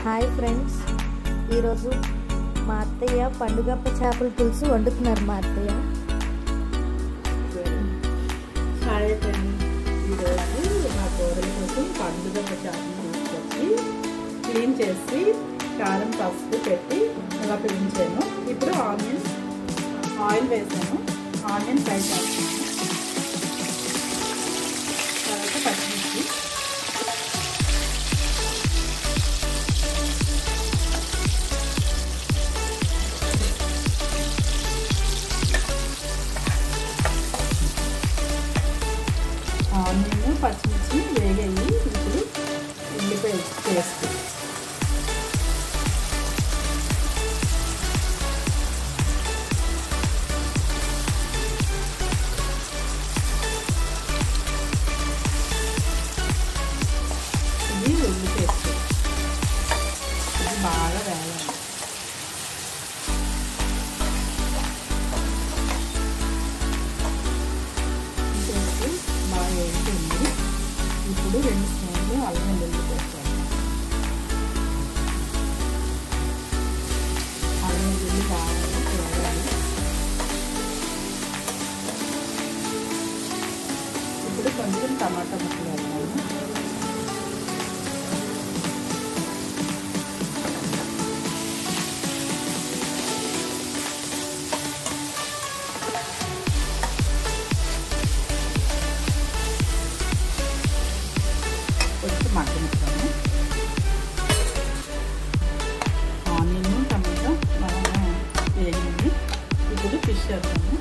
Hi friends, ఈరోజు మా అత్తయ్య పండుగప్ప చేపల పులుసు వండుతున్నారు. మా అత్తయ్య హాయ్ ఫ్రెండ్స్, ఈరోజు మా కూరల కోసం పండుగప్ప చేపలు తీసుకొచ్చి క్లీన్ చేసి కారం పసుపు పెట్టి ఇలా పెంచాను. ఇప్పుడు ఆయిల్ వేసాను, ఆనియన్ ఫ్రై చేస్తాను. తర్వాత పచ్చిమిర్చి, ఆనియన్ పచ్చిమిర్చి వేగాయి. ఇప్పుడు ఉల్లిపాయ పేస్ట్, ఇది ఉల్లి పేస్ట్, ఇది బాగా వేయాలి. బాగా వేస్తుంది. ఇప్పుడు 2 స్పూన్లు అల్లం వెల్లుల్లి వేస్తాను. అల్లం వెల్లుల్లి బాగా వేయాలి. ఇప్పుడు కొంచెం టమాటా ముక్కలు వేయాలి. కొంచెం మగ్గనిస్తాను. ఆనియన్ టమాటా బాగా వేగింది. ఇప్పుడు ఫిష్ వేస్తాము.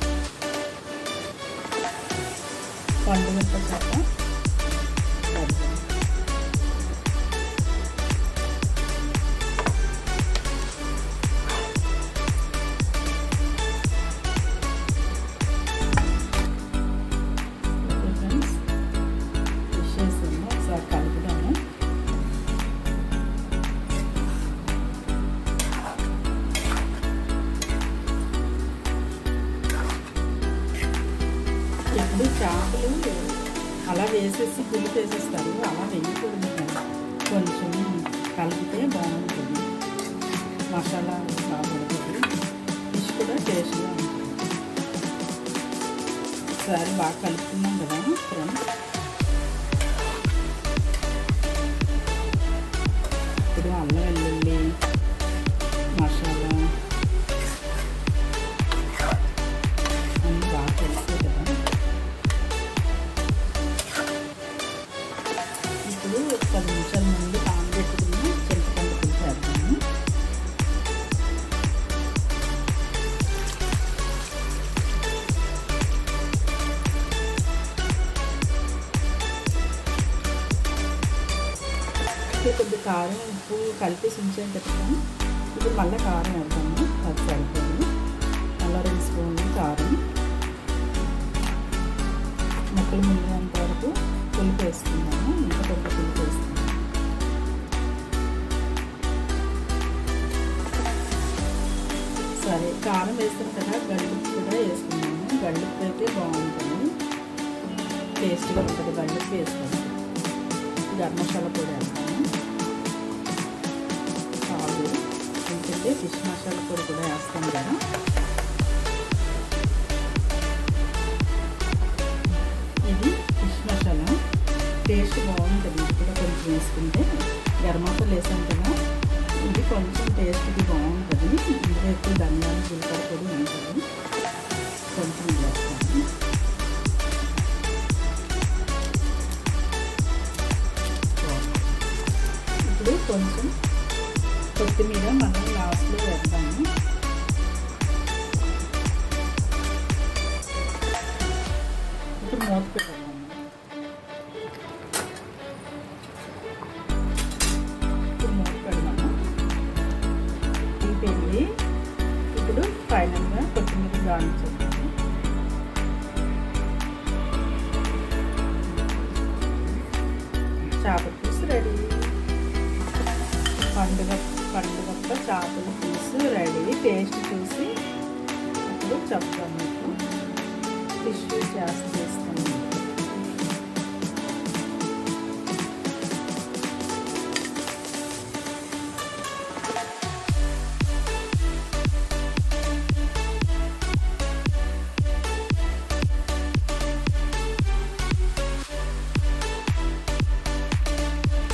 పండుగప్ప చేప వేద్దాం. ఫిష్ వేసాము, ఒకసారి కలుపుదాము. ఎప్పుడు చేపలు అలా వేసేసి పులుపు వేసేస్తారు, అలా వేయకూడదు. కొంచెం కలిపితే బాగుంటుంది. మసాలా బాగుంటుంది, ఫిష్ కూడా టేస్ట్గా ఉంటుంది. ఒకసారి బాగా కలుపుకున్నాం కదా ఫ్రెండ్స్. ఇప్పుడు అల్లం వెల్లుల్లి మసాలా అన్నీ బాగా తెలుస్తాయి కదా. ఇప్పుడు ఒక 10 నిమిషాల ముందు నానబెట్టుకుని చింతపండు పులుసు వేద్దాము. కొద్ది కారం ఉప్పు కలిపేసి ఉంచాను కదా. ఇప్పుడు మళ్ళీ కారం వేద్దాము, అది సరిపోదు. మళ్ళీ 2 స్పూన్లు కారం, ముక్కలు మునిగేంత వరకు పులుపు వేసుకుందాము. ఇంకా కొంత పులుపు వేసుకుందాము. సరే, కారం వేస్తాం కదా, గల్లుప్పు కూడా వేసుకున్నాము. గల్లుప్పు అయితే బాగుంటుంది, టేస్ట్గా ఉంటుంది. గల్లుప్పు వేసుకుంటాం. గరం మసాలా పొడి వేస్తాము. చాలు, ఎందుకంటే ఫిష్ మసాలా పొడి కూడా వేస్తాం కదా. ఇది ఫిష్ మసాలా, టేస్ట్ బాగుంటుంది. ఇది కూడా కొంచెం వేసుకుంటే, గరం మసాలా వేసాం కదా, ఇది కొంచెం టేస్ట్కి బాగుంటుంది. ఇందులో ఎక్కువ ధనియాలు జీలకర్ర పొడి ఉంటుంది. కొంచెం వేస్తాము. ఇప్పుడు కొంచెం కొత్తిమీర మనం లాస్ట్లో వేద్దాము. ఇప్పుడు మూత పెడదాము. అయిపోయింది. ఇప్పుడు ఫైనల్గా కొత్తిమీర గార్నిష్ చేద్దాము. చేపల పులుసు రెడీ. పండుగప్ప చేపల పులుసు రెడీ. టేస్ట్ చూసి ఇప్పుడు చెప్తాను మీకు. ఫిష్ చేస్తాను.